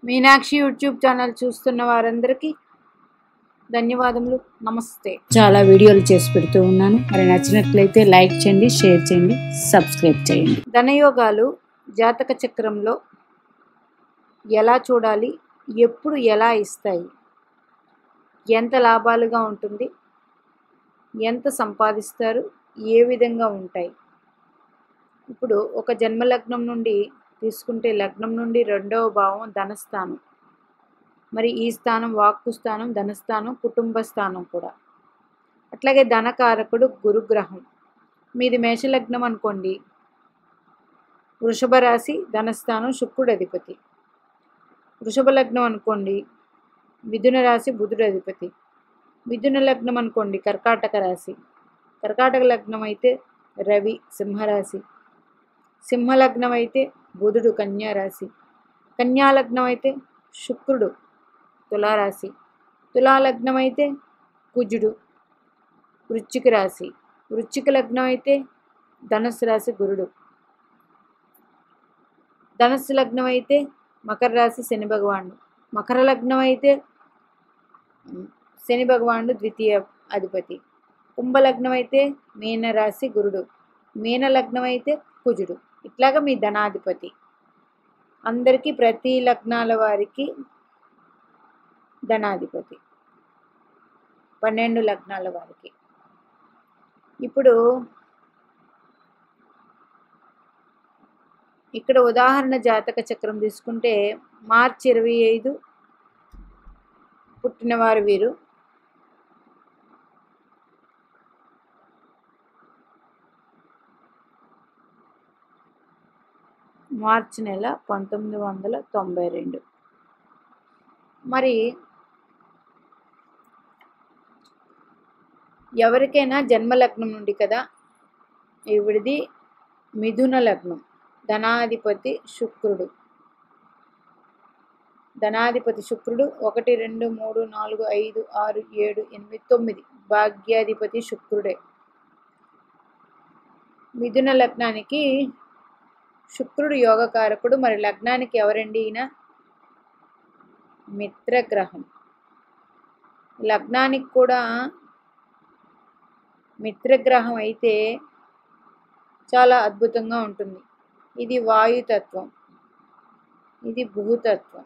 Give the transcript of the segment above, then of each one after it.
Meenakshi YouTube channel చూస్తున్న వారందరికీ ధన్యవాదములు. నమస్తే. చాలా వీడియోలు చేసి పెడుతూ ఉన్నాను. మరి నచ్చినట్లయితే లైక్ చేయండి, షేర్ చేయండి, సబ్స్క్రైబ్ చేయండి. ధనయోగాలు జాతక చక్రంలో ఎలా చూడాలి, ఎప్పుడు ఎలా ఇస్తాయి, ఎంత లాభాలుగా ఉంటుంది, ఎంత సంపాదిస్తారు, ఏ విధంగా ఉంటాయి. ఇప్పుడు ఒక జన్మలగ్నం నుండి తీసుకుంటే లగ్నం నుండి 2వ భావం ధనస్థానం. మరి ఈ స్థానం వాక్కు స్థానం, ధనస్థానం, కుటుంబ స్థానం కూడా. అట్లాగే ధనకారకుడు గురుగ్రహం. మీది మేషలగ్నం అనుకోండి, వృషభ రాశి ధనస్థానం శుక్రుడు అధిపతి. వృషభ లగ్నం అనుకోండి, మిథున రాశి బుధుడు అధిపతి. మిథున లగ్నం అనుకోండి కర్కాటక రాశి. కర్కాటక లగ్నం అయితే రవి సింహరాశి. సింహలగ్నం అయితే బుధుడు కన్యారాశి. కన్యాలగ్నం అయితే శుక్రుడు తులారాశి. తులాలగ్నం అయితే కుజుడు వృశ్చిక రాశి. వృశ్చిక లగ్నం అయితే ధనుస్సు రాశి గురుడు. ధనుస్సు లగ్నం అయితే మకర రాశి శని భగవానుడు. మకర లగ్నం అయితే శని భగవానుడు ద్వితీయ అధిపతి. కుంభలగ్నం అయితే మీనరాశి గురుడు. మీన లగ్నం అయితే కుజుడు. ఇట్లాగా మీ ధనాధిపతి. అందరికీ ప్రతి లగ్నాల వారికి ధనాధిపతి 12 లగ్నాల వారికి. ఇప్పుడు ఇక్కడ ఉదాహరణ జాతక చక్రం తీసుకుంటే మార్చి 25 పుట్టినవారు వీరు. మార్చి నెల 1992. మరి ఎవరికైనా జన్మలగ్నం నుండి కదా, ఈవిడిది మిథున లగ్నం. ధనాధిపతి శుక్రుడు. ధనాధిపతి శుక్రుడు 1 2 3 4 5 6 7 8 9 భాగ్యాధిపతి శుక్రుడే. మిథున లగ్నానికి శుక్రుడు యోగకారకుడు. మరి లగ్నానికి ఎవరండి ఈయన? మిత్రగ్రహం. లగ్నానికి కూడా మిత్రగ్రహం అయితే చాలా అద్భుతంగా ఉంటుంది. ఇది వాయుతత్వం, ఇది భూతత్వం.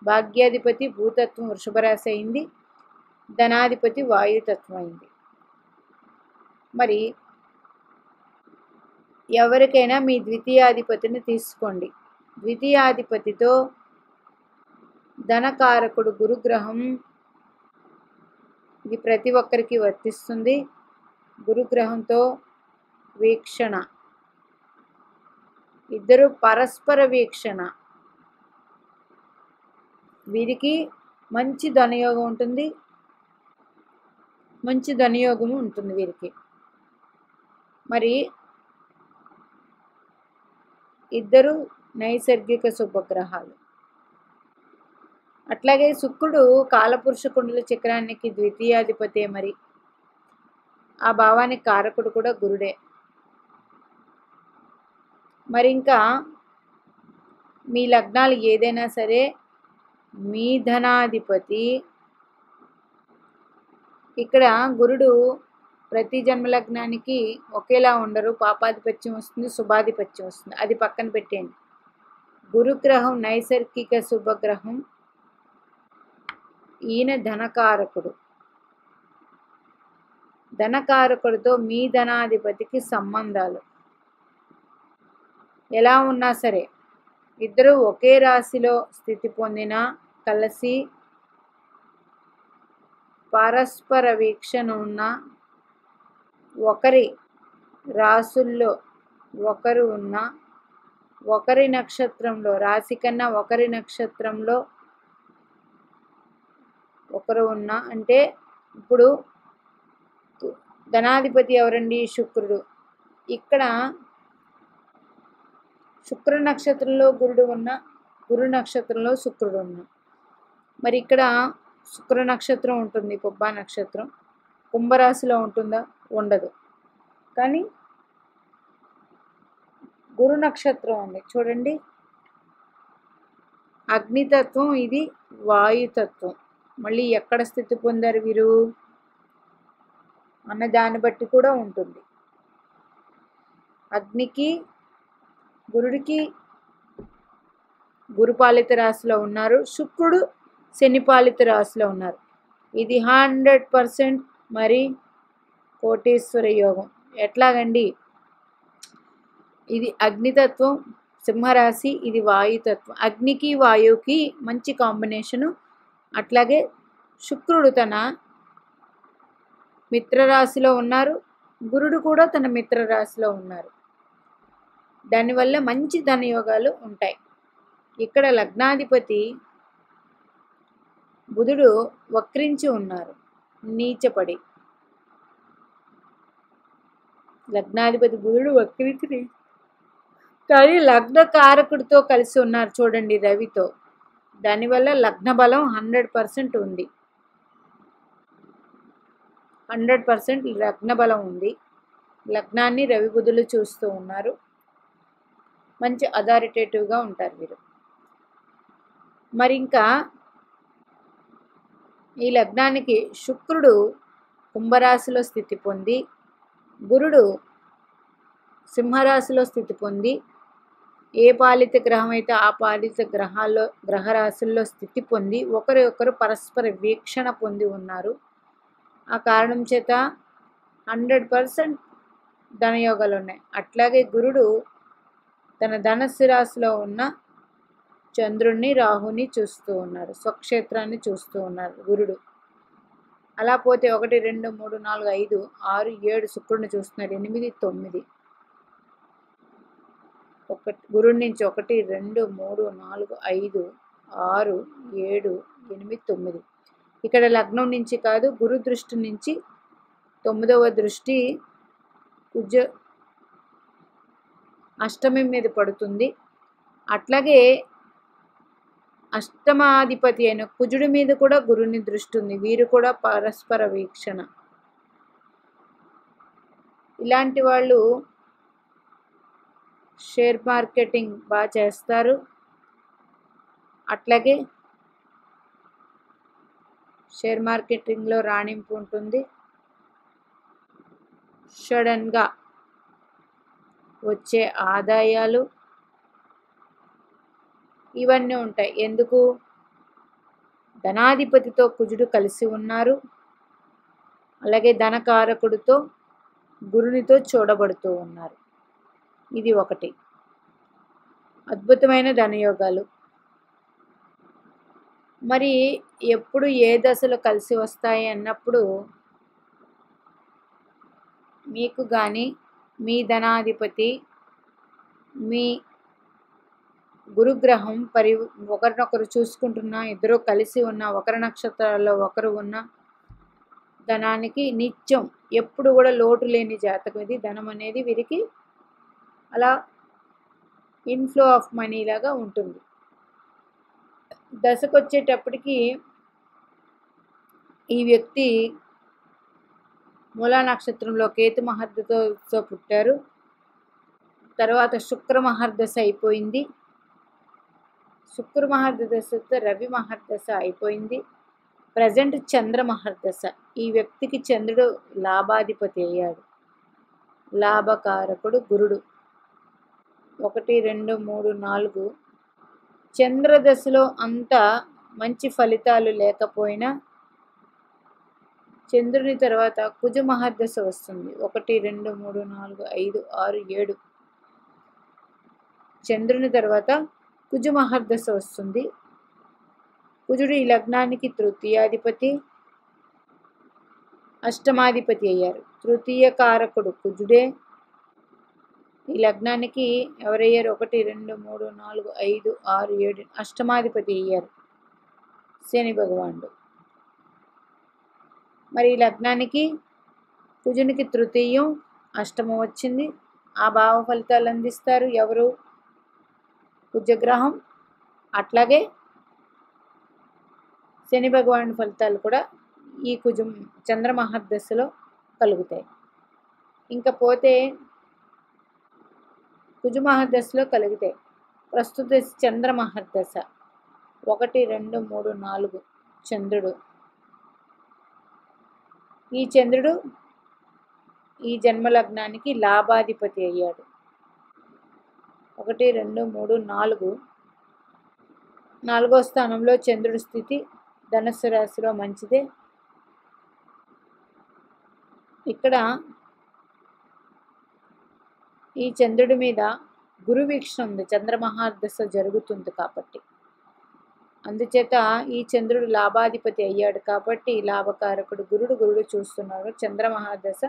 భాగ్యాధిపతి భూతత్వం వృషభ రాశి అయింది, ధనాధిపతి వాయుతత్వం అయింది. మరి ఎవరికైనా మీ ద్వితీయాధిపతిని తీసుకోండి. ద్వితీయాధిపతితో ధనకారకుడు గురుగ్రహం. ఇది ప్రతి ఒక్కరికి వర్తిస్తుంది. గురుగ్రహంతో వీక్షణ, ఇద్దరు పరస్పర వీక్షణ. వీరికి మంచి ధనయోగం ఉంటుంది, మంచి ధనయోగము ఉంటుంది వీరికి. మరి ఇద్దరు నైసర్గిక శుభగ్రహాలు. అట్లాగే శుక్రుడు కాలపురుష కుండల చక్రానికి ద్వితీయాధిపతే. మరి ఆ భావానికి కారకుడు కూడా గురుడే. మరి ఇంకా మీ లగ్నాలు ఏదైనా సరే మీ ధనాధిపతి ఇక్కడ గురుడు ప్రతి జన్మలగ్నానికి ఒకేలా ఉండరు. పాపాధిపత్యం వస్తుంది, శుభాధిపత్యం వస్తుంది. అది పక్కన పెట్టేయండి. గురుగ్రహం నైసర్గిక శుభగ్రహం. ఈయన ధనకారకుడు. ధనకారకుడితో మీ ధనాధిపతికి సంబంధాలు ఎలా ఉన్నా సరే, ఇద్దరు ఒకే రాశిలో స్థితి పొందినా కలిసి పరస్పర వీక్షణ ఉన్న, ఒకరి రాసుల్లో ఒకరు ఉన్న, ఒకరి నక్షత్రంలో రాశి కన్నా ఒకరి నక్షత్రంలో ఒకరు ఉన్న, అంటే ఇప్పుడు ధనాధిపతి ఎవరండి? శుక్రుడు. ఇక్కడ శుక్ర నక్షత్రంలో గురుడు ఉన్న, గురు నక్షత్రంలో శుక్రుడు ఉన్న. మరి ఇక్కడ శుక్ర నక్షత్రం ఉంటుంది, పుబ్బ నక్షత్రం. కుంభరాశిలో ఉంటుందా? ఉండదు. కానీ గురు నక్షత్రం ఉంది చూడండి. అగ్నితత్వం, ఇది వాయుతత్వం. మళ్ళీ ఎక్కడ స్థితి పొందారు వీరు అన్న దాన్ని బట్టి కూడా ఉంటుంది. అగ్నికి, గురుడికి గురుపాలిత రాశిలో ఉన్నారు, శుక్రుడు శనిపాలిత రాశిలో ఉన్నారు. ఇది 100% మరి కోటీశ్వర యోగం. ఎట్లాగండి? ఇది అగ్నితత్వం సింహరాశి, ఇది వాయుతత్వం. అగ్నికి వాయువుకి మంచి కాంబినేషను. అట్లాగే శుక్రుడు తన మిత్రరాశిలో ఉన్నారు, గురుడు కూడా తన మిత్రరాశిలో ఉన్నారు. దానివల్ల మంచి ధనయోగాలు ఉంటాయి. ఇక్కడ లగ్నాధిపతి బుధుడు వక్రించి ఉన్నారు, నీచపడి. లగ్నాధిపతి బుధుడు వక్రించి, కానీ లగ్న కారకుడితో కలిసి ఉన్నారు చూడండి, రవితో. దానివల్ల లగ్న బలం 100% ఉంది. 100% లగ్న బలం ఉంది. లగ్నాన్ని రవి బుధులు చూస్తూ ఉన్నారు. మంచి అథారిటేటివ్గా ఉంటారు వీరు. మరి ఇంకా ఈ లగ్నానికి శుక్రుడు కుంభరాశిలో స్థితి పొంది, గురుడు సింహరాశిలో స్థితి పొంది, ఏ పాలిత గ్రహం అయితే ఆ పాలిత గ్రహరాశుల్లో స్థితి పొంది ఒకరి ఒకరు పరస్పర వీక్షణ పొంది ఉన్నారు. ఆ కారణం చేత 100% ధనయోగాలు ఉన్నాయి. అట్లాగే గురుడు తన ధనస్సు రాశిలో ఉన్న చంద్రుణ్ణి, రాహుని చూస్తూ ఉన్నారు, స్వక్షేత్రాన్ని చూస్తూ ఉన్నారు గురుడు. అలా పోతే 1 2 3 4 5 6 7 శుక్రుడిని చూస్తున్నారు, 8 9. గురుడి నుంచి 1 2 3 4 5 6 7 8 9. ఇక్కడ లగ్నం నుంచి కాదు, గురు దృష్టి నుంచి 9వ దృష్టి అష్టమి మీద పడుతుంది. అట్లాగే అష్టమాధిపతి అయిన కుజుడి మీద కూడా గురుని దృష్టి ఉంది. వీరు కూడా పరస్పర వీక్షణ. ఇలాంటి వాళ్ళు షేర్ మార్కెటింగ్ బాగా చేస్తారు. అట్లాగే షేర్ మార్కెటింగ్లో రాణింపు ఉంటుంది. సడన్గా వచ్చే ఆదాయాలు ఇవన్నీ ఉంటాయి. ఎందుకు? ధనాధిపతితో కుజుడు కలిసి ఉన్నారు, అలాగే ధనకారకుడితో గురునితో చూడబడుతూ ఉన్నారు. ఇది ఒకటి అద్భుతమైన ధనయోగాలు. మరి ఎప్పుడు ఏ దశలు కలిసి వస్తాయి అన్నప్పుడు మీకు కానీ మీ ధనాధిపతి, మీ గురుగ్రహం ఒకరినొకరు చూసుకుంటున్నా, ఇద్దరు కలిసి ఉన్న, ఒకరి నక్షత్రాల్లో ఒకరు ఉన్న ధనానికి నిత్యం ఎప్పుడు కూడా లోటు లేని జాతకం ఇది. ధనం అనేది వీరికి అలా ఇన్ఫ్లో ఆఫ్ మనీ లాగా ఉంటుంది. దశకు వచ్చేటప్పటికి ఈ వ్యక్తి మూలా నక్షత్రంలో కేతు మహర్దశతో పుట్టారు. తర్వాత శుక్ర మహర్దశ అయిపోయింది. శుక్ర మహర్దశతో రవి మహర్దశ అయిపోయింది. ప్రజెంట్ చంద్ర మహర్దశ. ఈ వ్యక్తికి చంద్రుడు లాభాధిపతి అయ్యాడు, లాభకారకుడు గురుడు. 1 2 3 4 చంద్రదశలో అంత మంచి ఫలితాలు లేకపోయినా చంద్రుని తర్వాత కుజ మహర్దశ వస్తుంది. 1 2 3 4 5 6 7 చంద్రుని తర్వాత కుజ మహర్దశ వస్తుంది. కుజుడు ఈ లగ్నానికి తృతీయాధిపతి, అష్టమాధిపతి అయ్యారు. తృతీయ కారకుడు కుజుడే. ఈ లగ్నానికి ఎవరయ్యారు? 1 2 3 4 5 6 7 అష్టమాధిపతి అయ్యారు శని భగవానుడు. మరి ఈ లగ్నానికి కుజునికి తృతీయం, అష్టమం వచ్చింది. ఆ భావ ఫలితాలు అందిస్తారు ఎవరు? కుజగ్రహం. అట్లాగే శని భగవాను ఫలితాలు కూడా ఈ చంద్ర మహర్దశలో కలుగుతాయి. ఇంకా పోతే కుజ మహర్దశలో కలుగుతాయి. ప్రస్తుత చంద్ర మహర్దశ 1 2 3 4 చంద్రుడు. ఈ చంద్రుడు ఈ జన్మ లగ్నానికి లాభాధిపతి అయ్యాడు. 1 2 3 4 4వ స్థానంలో చంద్రుడి స్థితి ధనుస్సు రాశిలో మంచిదే. ఇక్కడ ఈ చంద్రుడి మీద గురు వీక్షణ ఉంది, చంద్రమహాదశ జరుగుతుంది కాబట్టి. అందుచేత ఈ చంద్రుడు లాభాధిపతి అయ్యాడు కాబట్టి లాభకారకుడు గురుడు చూస్తున్నాడు. చంద్రమహాదశ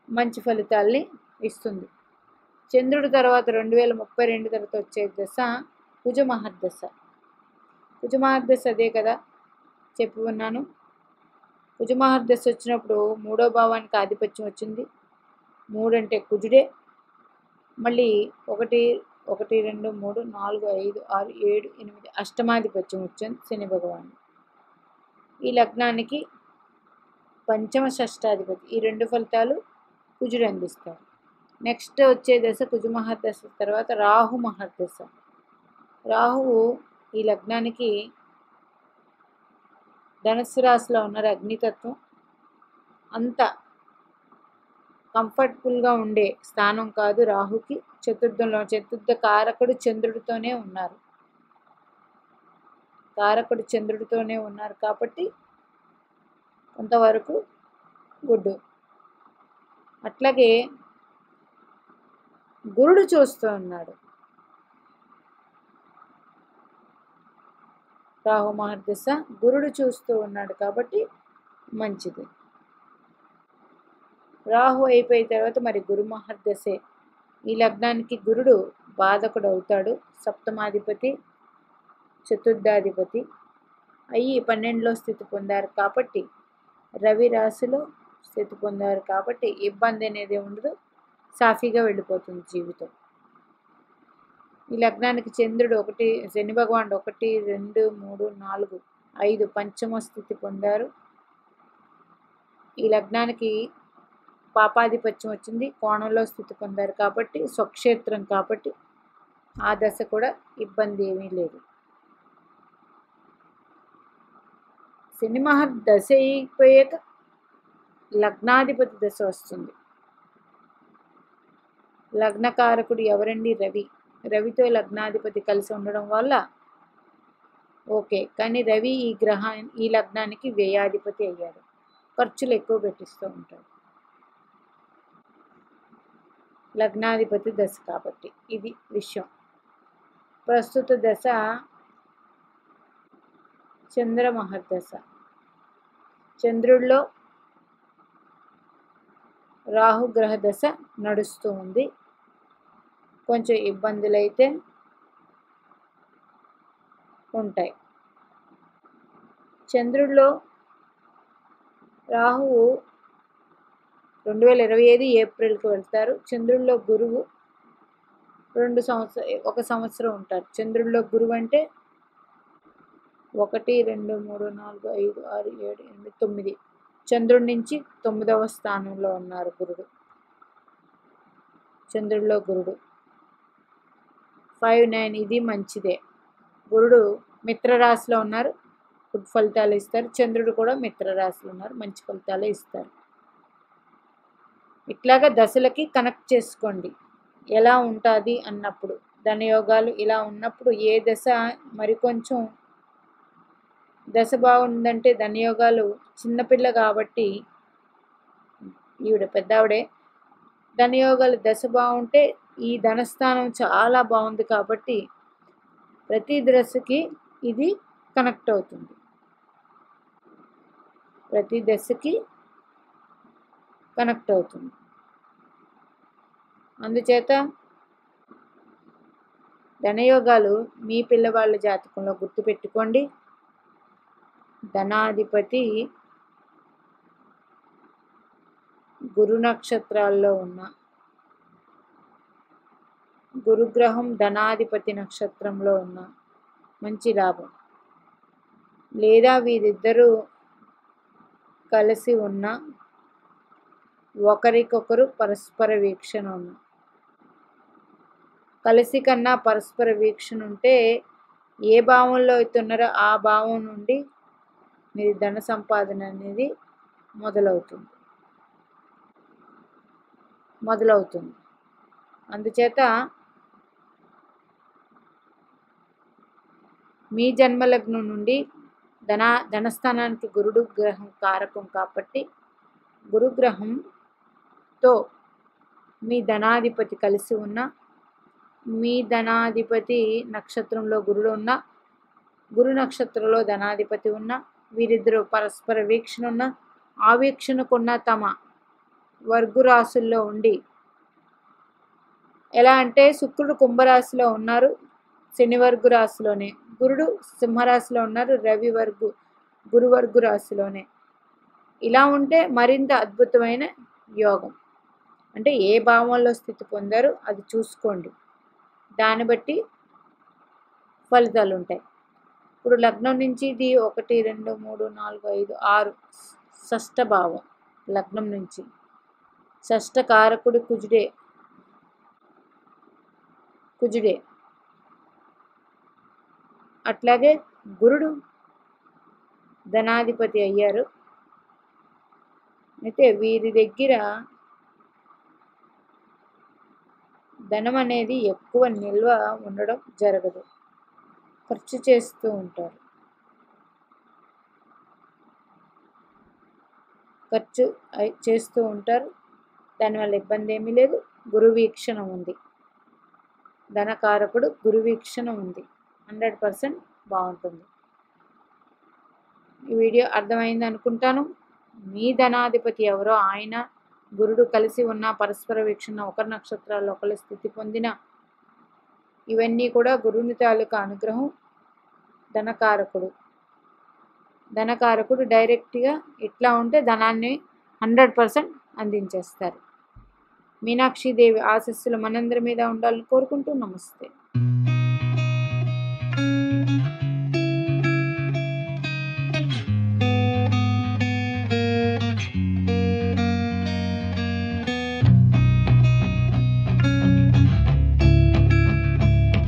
మంచి ఫలితాల్ని ఇస్తుంది. చంద్రుడి తర్వాత 2032 తర్వాత వచ్చే దశ కుజమహర్దశ. కుజమహర్దశ అదే కదా చెప్పి ఉన్నాను. కుజమహర్దశ వచ్చినప్పుడు 3వ భావానికి ఆధిపత్యం వచ్చింది. 3 అంటే కుజుడే. మళ్ళీ 1 1 2 3 4 5 6 7 8 అష్టమాధిపత్యం వచ్చింది శని భగవాను. ఈ లగ్నానికి పంచమ షష్టాధిపతి. ఈ 2 ఫలితాలు కుజుడు అందిస్తాడు. నెక్స్ట్ వచ్చే దశ కుజమహర్దశ తర్వాత రాహు మహర్దశ. రాహువు ఈ లగ్నానికి ధనుస్సు రాశిలో ఉన్నారు. అగ్నితత్వం అంత కంఫర్టబుల్గా ఉండే స్థానం కాదు రాహుకి. చతుర్థ కారకుడు చంద్రుడితోనే ఉన్నారు. కాబట్టి కొంతవరకు గుడ్. అట్లాగే గురుడు చూస్తూ ఉన్నాడు. రాహు మహర్దశ గురుడు చూస్తూ ఉన్నాడు కాబట్టి మంచిది. రాహు అయిపోయిన తర్వాత మరి గురు మహర్దశే. ఈ లగ్నానికి గురుడు బాధకుడు అవుతాడు. సప్తమాధిపతి చతుర్థాధిపతి అయ్యి 12లో స్థితి పొందారు కాబట్టి, రవి రాశిలో స్థితి పొందారు కాబట్టి ఇబ్బంది అనేది ఉండదు, సాఫీగా వెళ్ళిపోతుంది జీవితం. ఈ లగ్నానికి చంద్రుడు శని భగవానుడు 1 2 3 4 5 పంచమ స్థితి పొందారు. ఈ లగ్నానికి పాపాధిపత్యం వచ్చింది, కోణంలో స్థితి పొందారు కాబట్టి స్వక్షేత్రం కాబట్టి ఆ దశ కూడా ఇబ్బంది ఏమీ లేదు. శని మహర్దశ అయిపోయాక లగ్నాధిపతి దశ వస్తుంది. లగ్నకారకుడు ఎవరండి? రవితో లగ్నాధిపతి కలిసి ఉండడం వల్ల ఓకే. కానీ రవి ఈ లగ్నానికి వ్యయాధిపతి అయ్యాడు. ఖర్చులు ఎక్కువ పెట్టిస్తూ ఉంటాడు. లగ్నాధిపతి దశ కాబట్టి ఇది విషయం. ప్రస్తుత దశ చంద్రమహర్దశ. చంద్రుడిలో రాహుగ్రహ దశ నడుస్తూ ఉంది. కొంచెం ఇబ్బందులు అయితే ఉంటాయి. చంద్రుడిలో రాహువు 2025 ఏప్రిల్కి వెళ్తారు. చంద్రుడిలో గురువు 1 సంవత్సరం ఉంటారు. చంద్రుడిలో గురువు అంటే 1 2 3 4 5 6 7 8 9 చంద్రుడి నుంచి 9వ స్థానంలో ఉన్నారు గురుడు. చంద్రుడిలో గురుడు 5 9 ఇది మంచిదే. గురుడు మిత్రరాశిలో ఉన్నారు, గుడ్ ఫలితాలు ఇస్తారు. చంద్రుడు కూడా మిత్రరాశిలో ఉన్నారు, మంచి ఫలితాలు ఇస్తారు. ఇట్లాగా దశలకి కనెక్ట్ చేసుకోండి ఎలా ఉంటుంది అన్నప్పుడు. ధనయోగాలు ఇలా ఉన్నప్పుడు ఏ దశ మరికొంచెం దశ బాగుందంటే ధనయోగాలు, చిన్నపిల్ల కాబట్టి ఈవిడ పెద్దావిడే, ధనయోగాలు దశ బాగుంటే ఈ ధనస్థానం చాలా బాగుంది కాబట్టి ప్రతి దశకి ఇది కనెక్ట్ అవుతుంది. ప్రతి దశకి కనెక్ట్ అవుతుంది. అందుచేత ధనయోగాలు మీ పిల్లవాళ్ళ జాతకంలో గుర్తుపెట్టుకోండి. ధనాధిపతి గురు నక్షత్రాల్లో ఉన్న గురుగ్రహం ధనాధిపతి నక్షత్రంలో ఉన్న మంచి లాభం, లేదా వీరిద్దరూ కలిసి ఉన్న ఒకరికొకరు పరస్పర వీక్షణ ఉన్న, కలిసి కన్నా పరస్పర వీక్షణ ఉంటే ఏ భావంలో అయితే ఉన్నారో ఆ భావం నుండి మీ ధన సంపాదన అనేది మొదలవుతుంది. అందుచేత మీ జన్మలగ్నం నుండి ధనస్థానానికి గురుడు గ్రహం కారకం కాబట్టి గురుగ్రహంతో మీ ధనాధిపతి కలిసి ఉన్న, మీ ధనాధిపతి నక్షత్రంలో గురుడు ఉన్న, గురు నక్షత్రంలో ధనాధిపతి ఉన్న, వీరిద్దరూ పరస్పర వీక్షణ ఉన్న, ఆ వీక్షణకున్న తమ వర్గు రాశుల్లో ఉండి, ఎలా అంటే శుక్రుడు కుంభరాశిలో ఉన్నారు, శని వర్గు రాశిలోనే, గురుడు సింహరాశిలో ఉన్నారు, రవి గురువర్గు రాశిలోనే. ఇలా ఉంటే మరింత అద్భుతమైన యోగం. అంటే ఏ భావంలో స్థితి పొందారో అది చూసుకోండి, దాన్ని బట్టి ఫలితాలు ఉంటాయి. ఇప్పుడు లగ్నం నుంచి ఇది 1, 2, 3, 4, 5, 6 షష్ఠ భావం. లగ్నం నుంచి షష్ఠ కారకుడు కుజుడే. అట్లాగే గురుడు ధనాధిపతి అయ్యారు. అయితే వీరి దగ్గర ధనం అనేది ఎక్కువ నిల్వ ఉండడం జరగదు, ఖర్చు చేస్తూ ఉంటారు. దానివల్ల ఇబ్బంది ఏమీ లేదు. గురు వీక్షణ ఉంది, ధనకారకుడు గురు వీక్షణ ఉంది, 100% బాగుంటుంది. ఈ వీడియో అర్థమైంది అనుకుంటాను. మీ ధనాధిపతి ఎవరో ఆయన గురుడు కలిసి ఉన్న, పరస్పర వీక్షణ, ఒకరి నక్షత్రాల్లో ఒకరి స్థితి పొందిన, ఇవన్నీ కూడా గురుని తాలూకా అనుగ్రహం. ధనకారకుడు డైరెక్ట్గా ఇట్లా ఉంటే ధనాన్ని 100% అందించేస్తారు. మీనాక్షిదేవి ఆశీస్సులు మనందరి మీద ఉండాలని కోరుకుంటూ నమస్తే.